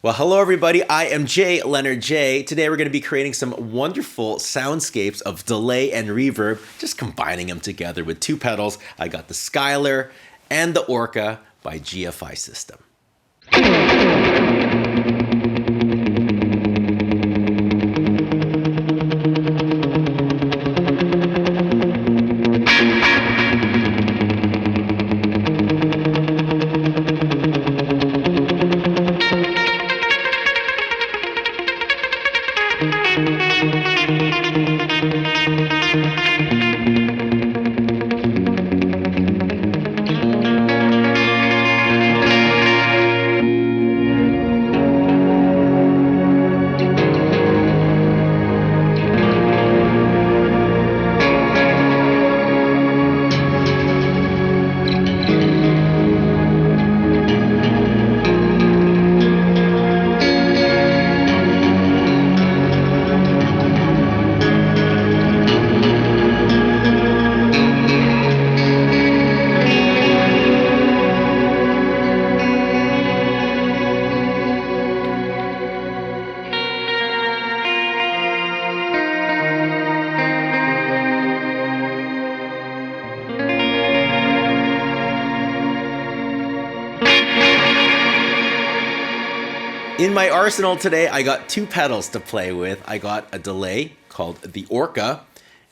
Well, hello everybody, I am JayLeonardJ. Today we're going to be creating some wonderful soundscapes of delay and reverb, just combining them together with two pedals. I got the Skylar and the Orca by GFI System. In my arsenal today, I got two pedals to play with. I got a delay called the Orca,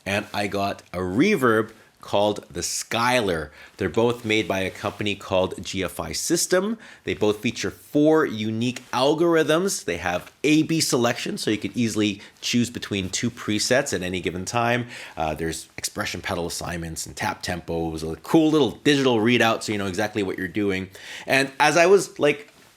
and I got a reverb called the Skylar. They're both made by a company called GFI System. They both feature 4 unique algorithms. They have A/B selection, so you can easily choose between 2 presets at any given time. There's expression pedal assignments and tap tempos, a cool little digital readout so you know exactly what you're doing. And as I was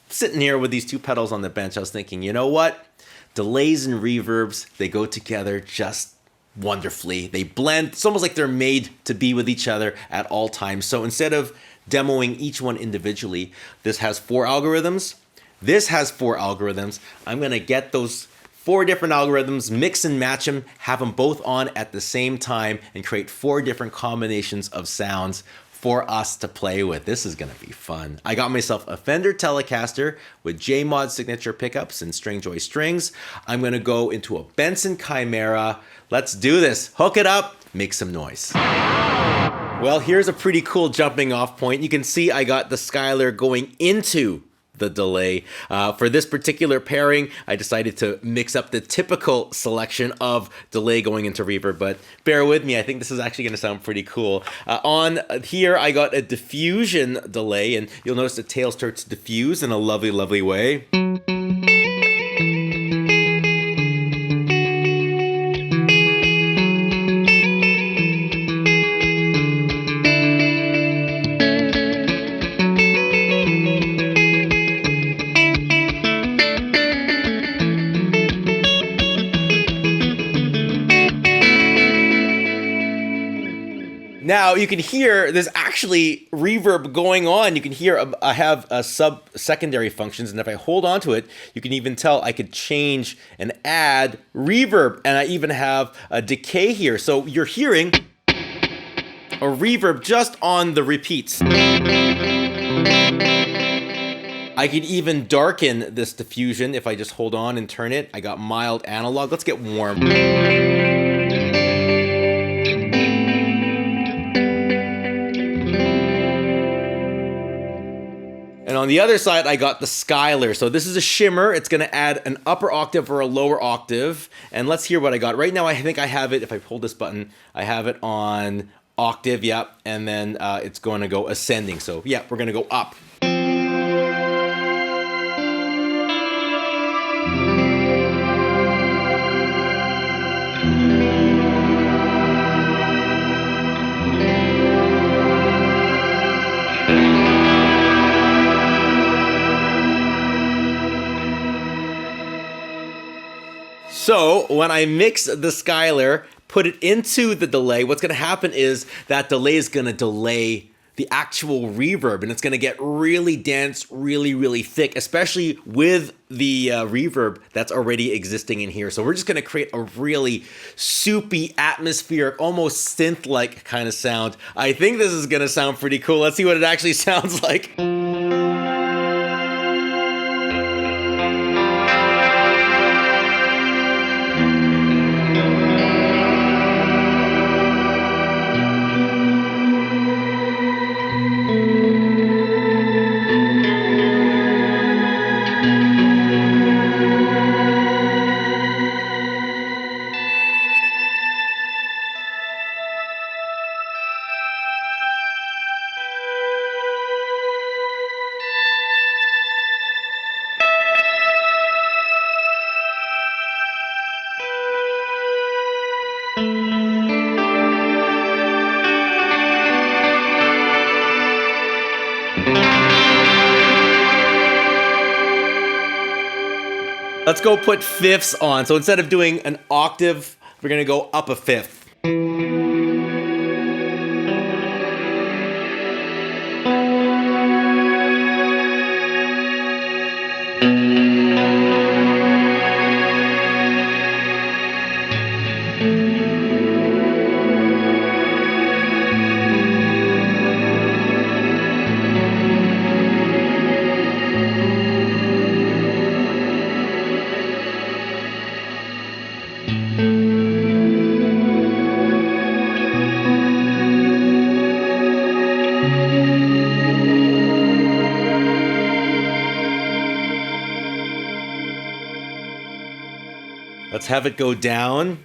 sitting here with these 2 pedals on the bench, I was thinking, you know what? Delays and reverbs, they go together just wonderfully. They blend. It's almost like they're made to be with each other at all times. So instead of demoing each one individually, this has 4 algorithms. This has 4 algorithms. I'm going to get those 4 different algorithms, mix and match them, have them both on at the same time, and create 4 different combinations of sounds for us to play with. This is gonna be fun. I got myself a Fender Telecaster with J.M.A signature pickups and Stringjoy strings. I'm gonna go into a Benson Chimera. Let's do this. Hook it up, make some noise. Well, here's a pretty cool jumping off point. You can see I got the Skylar going into the delay. For this particular pairing, I decided to mix up the typical selection of delay going into reverb, but bear with me, I think this is actually gonna sound pretty cool. On here, I got a diffusion delay, and you'll notice the tail starts to diffuse in a lovely, lovely way. Now you can hear there's actually reverb going on. You can hear I have sub-secondary functions, and if I hold on to it, you can even tell I could change and add reverb, and I even have a decay here. So you're hearing a reverb just on the repeats. I could even darken this diffusion if I just hold on and turn it. I got mild analog. Let's get warm. And on the other side, I got the Skylar. So this is a Shimmer. It's gonna add an upper octave or a lower octave. And let's hear what I got. Right now, I think I have it, if I pull this button, I have it on octave, yeah. And then it's gonna go ascending. So yeah, we're gonna go up. So when I mix the Skylar, put it into the delay, what's gonna happen is that delay is gonna delay the actual reverb, and it's gonna get really dense, really thick, especially with the reverb that's already existing in here. So we're just gonna create a really soupy, atmospheric, almost synth-like kind of sound. I think this is gonna sound pretty cool. Let's see what it actually sounds like. Let's go put fifths on. So instead of doing an octave, we're gonna go up a fifth. Let's have it go down.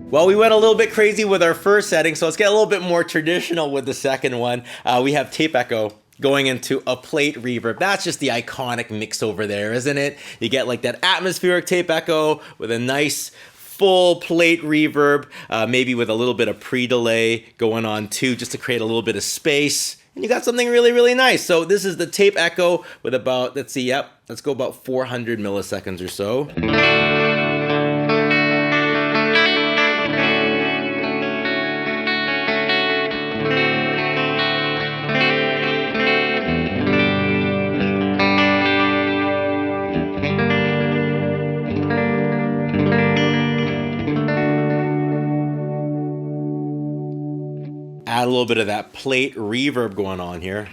Well, we went a little bit crazy with our first setting, so let's get a little bit more traditional with the second one. We have tape echo going into a plate reverb. That's just the iconic mix over there, isn't it? You get like that atmospheric tape echo with a nice full plate reverb, maybe with a little bit of pre-delay going on too, just to create a little bit of space. And you got something really, really nice. So this is the tape echo with about, let's see, let's go about 400 milliseconds or so. Add a little bit of that plate reverb going on here.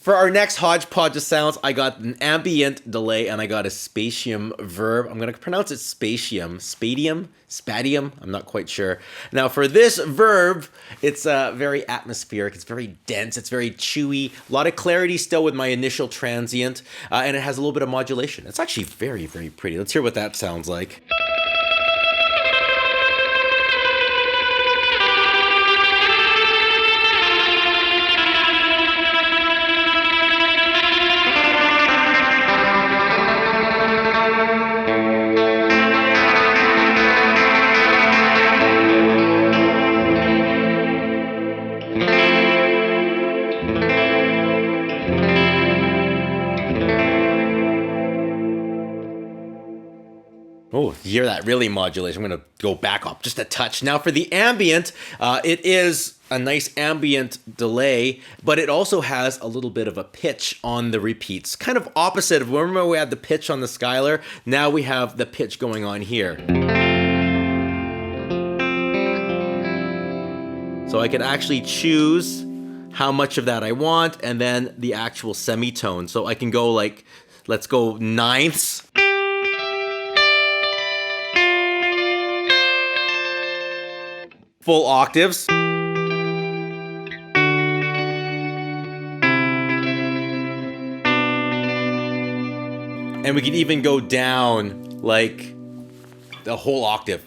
For our next hodgepodge of sounds, I got an ambient delay and I got a Spatium verb. I'm going to pronounce it Spatium. Spatium? I'm not quite sure. Now for this verb, it's very atmospheric. It's very dense. It's very chewy. A lot of clarity still with my initial transient. And it has a little bit of modulation. It's actually very, very pretty. Let's hear what that sounds like. Oh, you hear that really modulation. I'm going to go back up just a touch. Now for the ambient, it is a nice ambient delay, but it also has a little bit of a pitch on the repeats. Kind of opposite of, remember we had the pitch on the Skylar? Now we have the pitch going on here. So I can actually choose how much of that I want and then the actual semitone. So I can go like, let's go ninths. Full octaves. And we can even go down like the whole octave.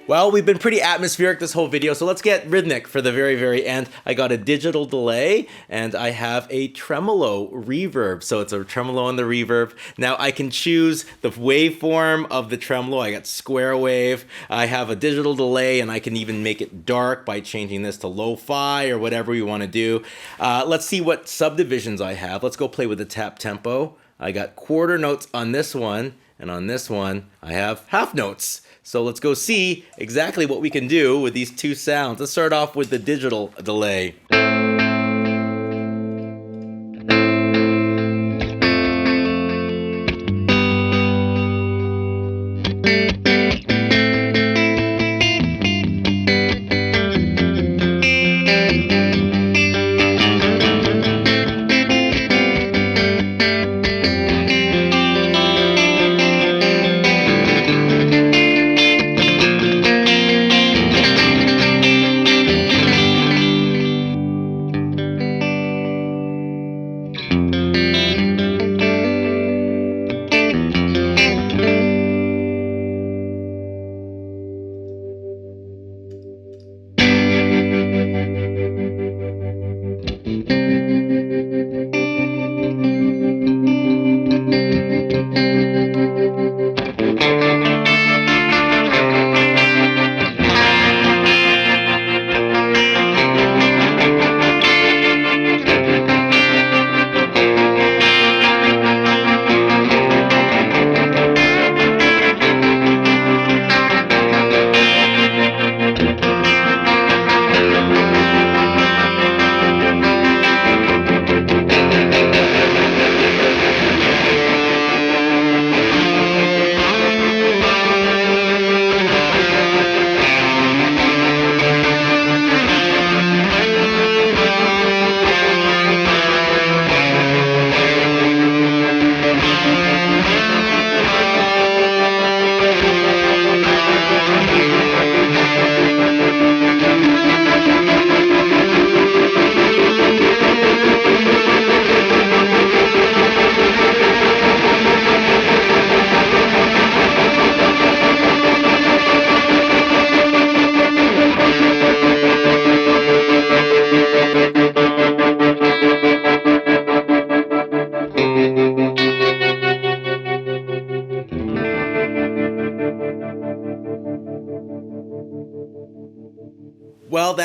Well, we've been pretty atmospheric this whole video, so let's get rhythmic for the very, very end. I got a digital delay, and I have a tremolo reverb. So it's a tremolo on the reverb. Now I can choose the waveform of the tremolo. I got square wave. I have a digital delay, and I can even make it dark by changing this to lo-fi or whatever we want to do. Let's see what subdivisions I have. Let's go play with the tap tempo. I got quarter notes on this one, and on this one, I have half notes. So let's go see exactly what we can do with these two sounds. Let's start off with the digital delay.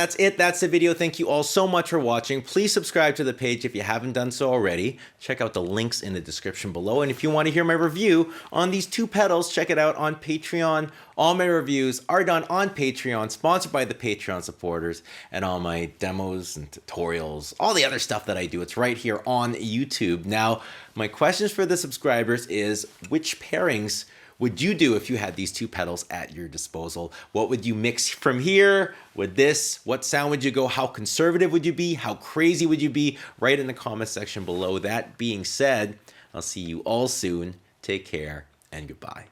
that's it. That's the video. Thank you all so much for watching. Please subscribe to the page if you haven't done so already. Check out the links in the description below. And if you want to hear my review on these two pedals, check it out on Patreon. All my reviews are done on Patreon, sponsored by the Patreon supporters, and all my demos and tutorials, all the other stuff that I do. It's right here on YouTube. Now, my questions for the subscribers is, which pairings would you do if you had these two pedals at your disposal? What would you mix from here with this? What sound would you go? How conservative would you be? How crazy would you be? Write in the comment section below. That being said, I'll see you all soon. Take care and goodbye.